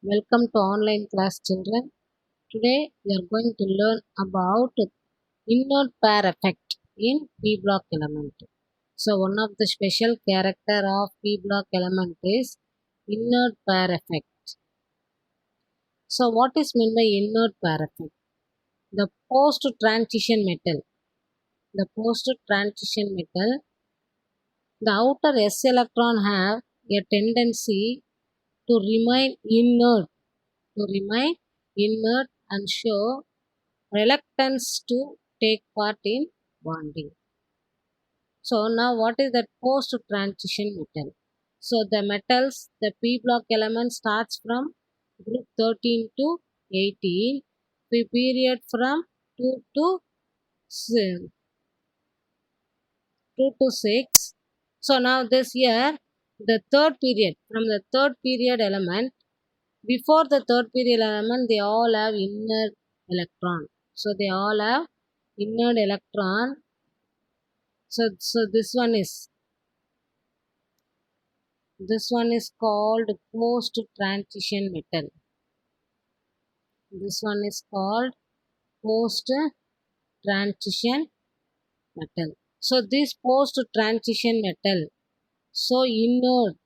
Welcome to online class, children. Today we are going to learn about inert pair effect in P block element. So one of the special character of P block element is inert pair effect. So what is meant by inert pair effect? The post transition metal. The post transition metal, the outer s electron have a tendency to remain inert and show reluctance to take part in bonding. So now what is that post-transition metal? So the metals, the p block element starts from group 13 to 18, the period from 2 to 2 to 6. So now this year, the third period, from the third period element, before the third period element, they all have inner electron. So they all have inner electron. So this one is called post transition metal. This one is called post transition metal. So this post transition metal, so inert,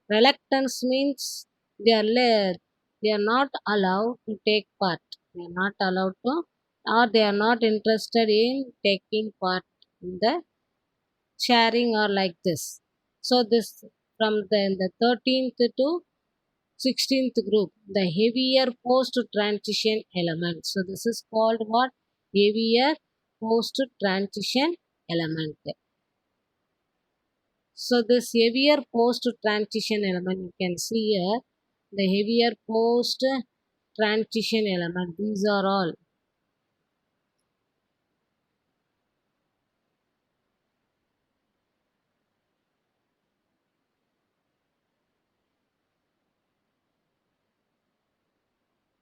reluctance means they are not allowed to take part. They are not allowed to, or they are not interested in taking part in the sharing or like this. So this from the 13th to 16th group, the heavier post transition element. So this is called what? Heavier post transition element. So this heavier post transition element, you can see here the heavier post transition element. These are all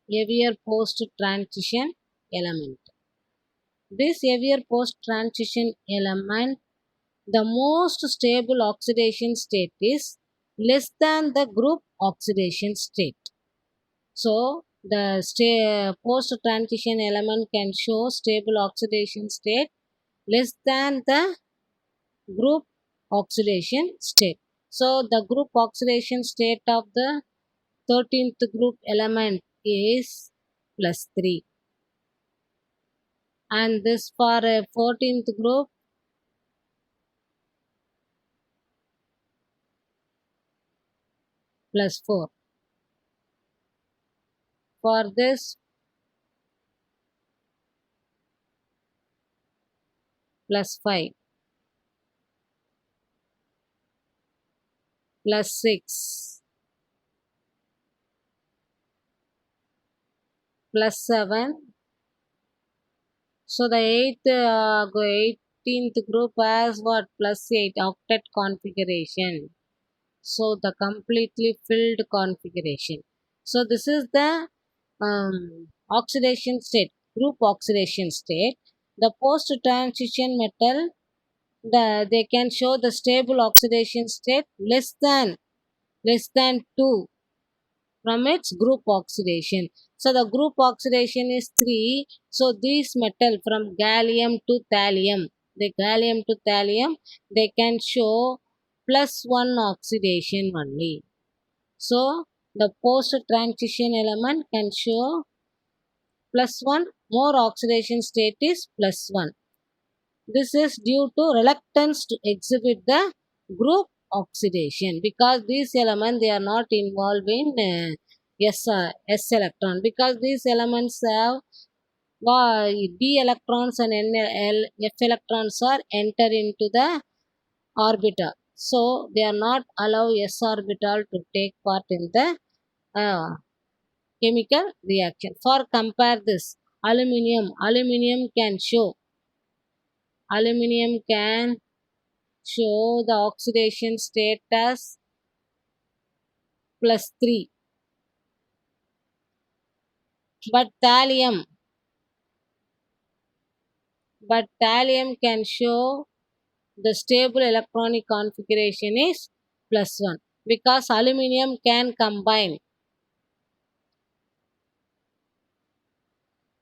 heavier post transition element. This heavier post transition element, the most stable oxidation state is less than the group oxidation state. So the post transition element can show stable oxidation state less than the group oxidation state. So the group oxidation state of the 13th group element is +3, and this for a 14th group +4. For this +5, +6, +7. So the 18th group has what? +8 octet configuration. So the completely filled configuration. So this is the oxidation state, group oxidation state. The post transition metal, they can show the stable oxidation state less than 2 from its group oxidation. So the group oxidation is 3. So this metal from gallium to thallium, they can show +1 oxidation only. So the post transition element can show +1, more oxidation state is +1. This is due to reluctance to exhibit the group oxidation, because these elements, they are not involved in s electron, because these elements have d electrons and f electrons are enter into the orbital, so they are not allow s orbital to take part in the uh, chemical reaction. For compare this, aluminum can show the oxidation state as +3, but thallium can show the stable electronic configuration is +1, because aluminum can combine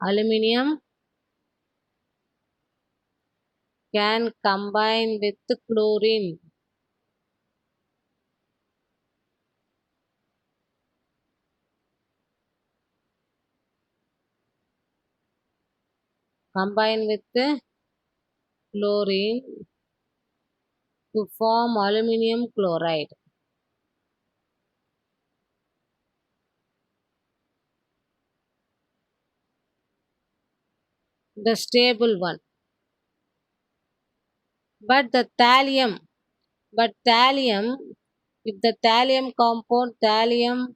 Aluminium can combine with chlorine. Combine with chlorine to form aluminium chloride. The stable one. But the thallium, if the thallium compound, thallium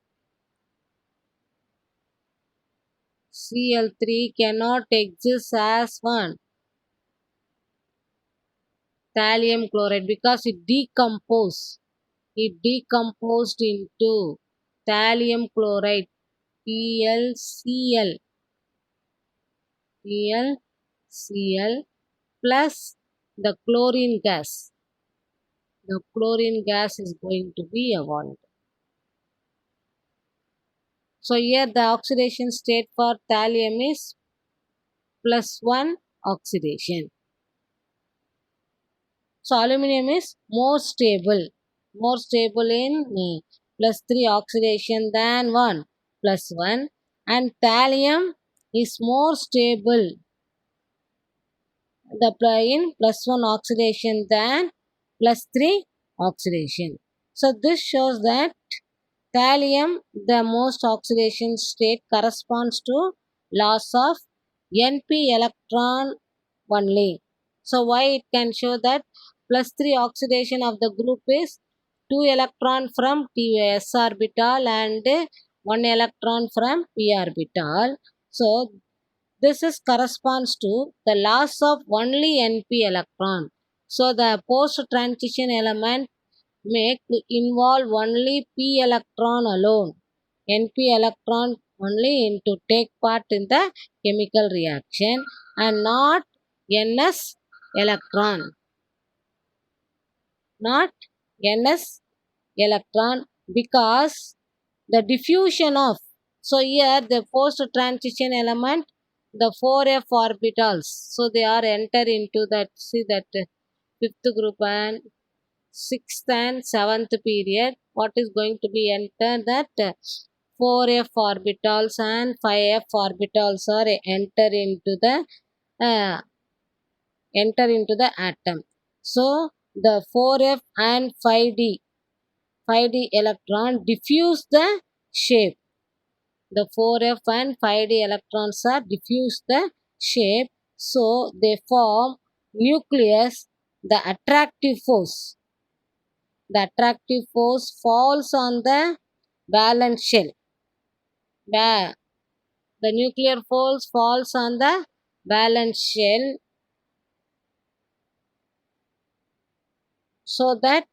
Cl3 cannot exist as one thallium chloride because it decomposed into thallium chloride TlCl TlCl plus the chlorine gas. The chlorine gas is going to be avoided. So here the oxidation state for thallium is +1 oxidation. So aluminum is more stable in +3 oxidation than 1 +1, and thallium is more stable in +1 oxidation than +3 oxidation. So this shows that thallium, the most oxidation state, corresponds to loss of Np electron only. So why it can show that +3 oxidation of the group is 2 electron from s orbital and 1 electron from p orbital. So this is corresponds to the loss of only Np electron. So the post transition element may involve only p electron alone, Np electron only to take part in the chemical reaction and not Ns electron, not Ns electron, because the diffusion of, so here the post transition element, the 4f orbitals, so they are enter into that, see that fifth group and sixth and seventh period, what is going to be enter that 4f orbitals and 5f orbitals are uh, enter into the atom. So the 4f and 5d electron diffuse the shape. The 4f and 5d electrons are diffuse the shape, so they form nucleus. The attractive force falls on the valence shell. The nuclear force falls on the valence shell, so that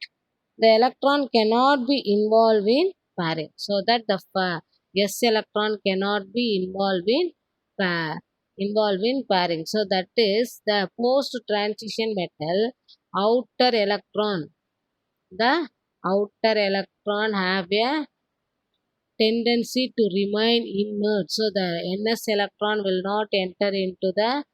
the electron cannot be involved in pairing. So that the s electron cannot be involved in pairing. So that is the post transition metal outer electron. The outer electron have a tendency to remain inert. So the Ns electron will not enter into the,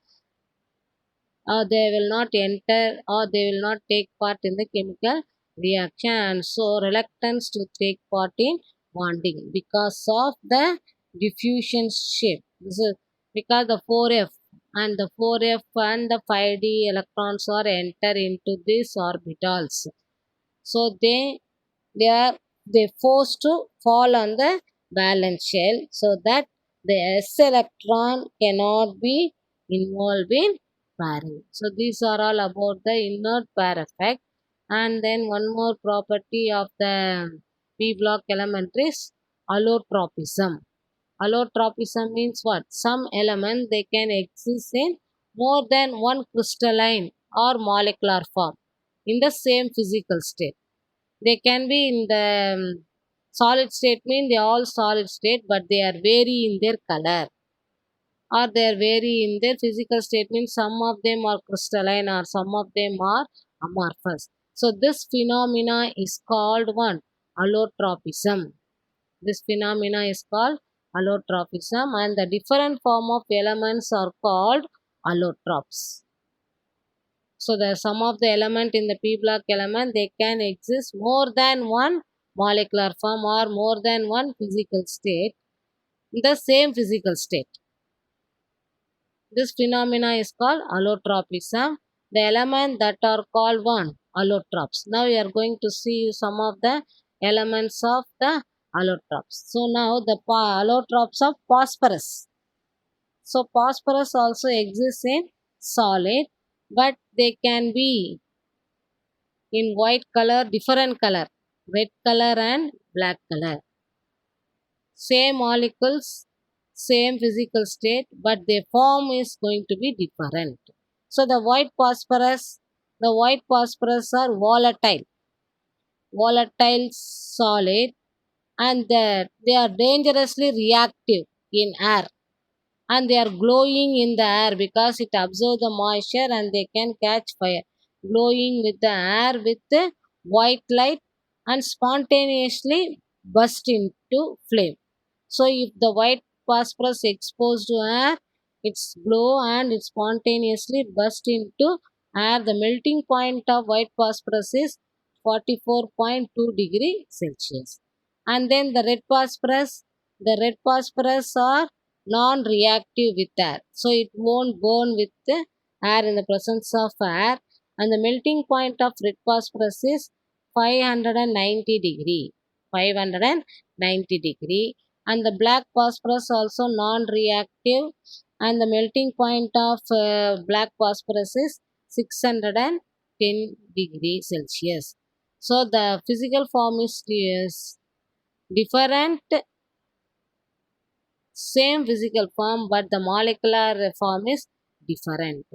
or they will not enter, or they will not take part in the chemical reaction, and so reluctance to take part in bonding because of the diffusion shape. This is because the 4f and the 5d electrons are enter into these orbitals. So they are forced to fall on the valence shell, so that the s electron cannot be involved in pairing. So these are all about the inert pair effect. And then one more property of the p block element is allotropism. Allotropism means what? Some element they can exist in more than one crystalline or molecular form in the same physical state. They can be in the solid state, mean they all solid state, but they are vary in their color, or they are vary in their physical state, means some of them are crystalline or some of them are amorphous. So this phenomena is called one allotropism. This phenomena is called Allotropism, and the different form of elements are called allotropes. So the sum of the element in the p block element, they can exist more than one molecular form or more than one physical state in the same physical state. This phenomena is called allotropism. The elements that are called one allotropes. Now we are going to see some of the elements of the allotropes. So now the allotropes of phosphorus. So phosphorus also exists in solid, but they can be in white color, different color, red color and black color. Same molecules, same physical state, but their form is going to be different. So the white phosphorus are volatile solid, and they are dangerously reactive in air, and they are glowing in the air because it absorbs the moisture and they can catch fire, glowing with the air with the white light and spontaneously burst into flame. So if the white phosphorus exposed to air, it's glow and it spontaneously burst into air. The melting point of white phosphorus is 44.2 degree Celsius. And then the red phosphorus are non-reactive with air, so it won't burn with the air in the presence of air, and the melting point of red phosphorus is 590 degree 590 degree, and the black phosphorus also non-reactive, and the melting point of black phosphorus is 610 degree Celsius. So the physical form is different, same physical form, but the molecular form is different.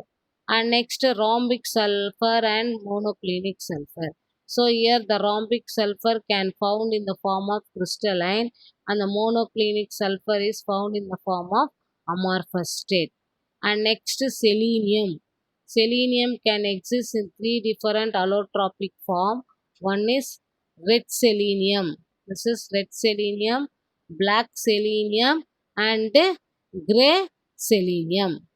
And next, rhombic sulfur and monoclinic sulfur. So here the rhombic sulfur can found in the form of crystalline, and the monoclinic sulfur is found in the form of amorphous state. And next, selenium. Selenium can exist in three different allotropic form. One is red selenium. This is red selenium, black selenium, and gray selenium.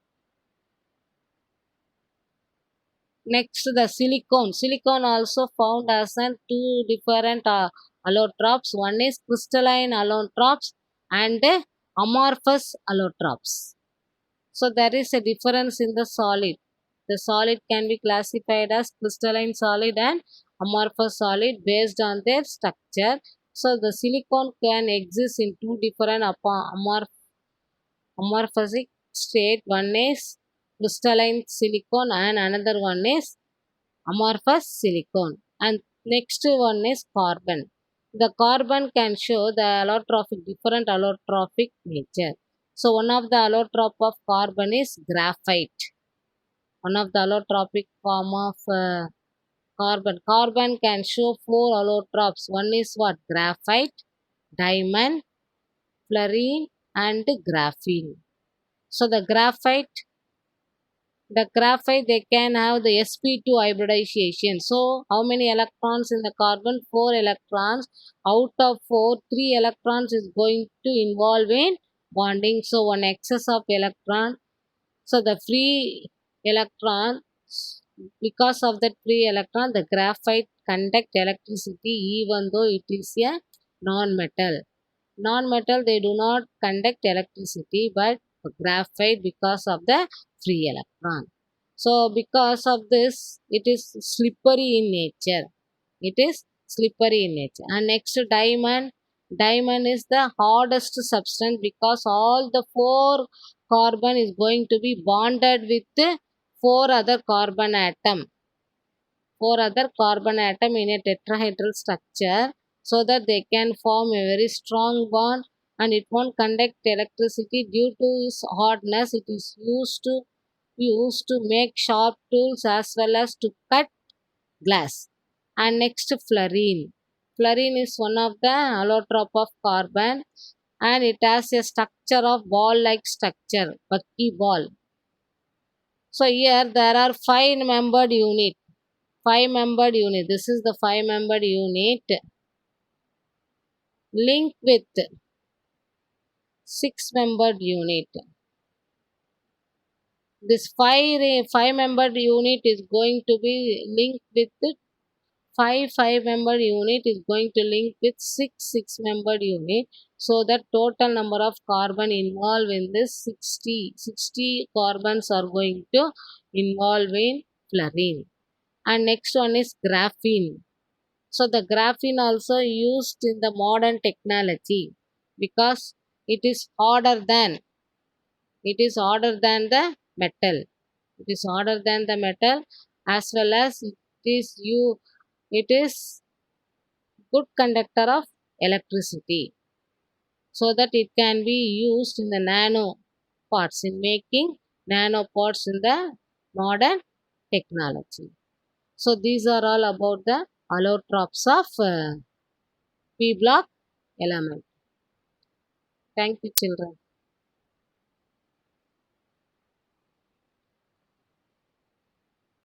Next, the silicon. Silicon also found as an two different allotropes. One is crystalline allotropes and amorphous allotropes. So there is a difference in the solid. The solid can be classified as crystalline solid and amorphous solid based on their structure. So the silicon can exist in two different amorphous state. One is crystalline silicon and another one is amorphous silicon. And next one is carbon. The carbon can show the different allotropic nature. So one of the allotrope of carbon is graphite. One of the allotropic form of carbon. Carbon can show four allotropes. One is what? Graphite, diamond, fluorine, and graphene. So the graphite they can have the sp2 hybridization. So how many electrons in the carbon? 4 electrons. Out of 4, 3 electrons is going to involve in bonding. So one excess of electron. So the free electron, because of that free electron, the graphite conduct electricity even though it is a non-metal. Non-metal, they do not conduct electricity, but graphite, because of the free electron. So because of this, it is slippery in nature. It is slippery in nature. And next, diamond. Diamond is the hardest substance because all the 4 carbon is going to be bonded with 4 other carbon atom. 4 other carbon atom in a tetrahedral structure, so that they can form a very strong bond, and it won't conduct electricity due to its hardness. It is used to make sharp tools as well as to cut glass. And next, fluorine. Fluorine is one of the allotrope of carbon, and it has a structure of ball-like structure, buckyball. So here there are 5-membered unit. 5-membered unit. This is the 5-membered unit linked with 6-membered unit. This 5-membered unit is going to be linked with 5-membered unit is going to link with 6-membered unit. So the total number of carbon involved in this 60 carbons are going to involve in fluorine. And next one is graphene. So the graphene also used in the modern technology because it is harder than the metal. It is harder than the metal, as well as it is good conductor of electricity, so that it can be used in the nano parts, in making nano parts in the modern technology. So these are all about the allotropes of P block element. Thank you, children.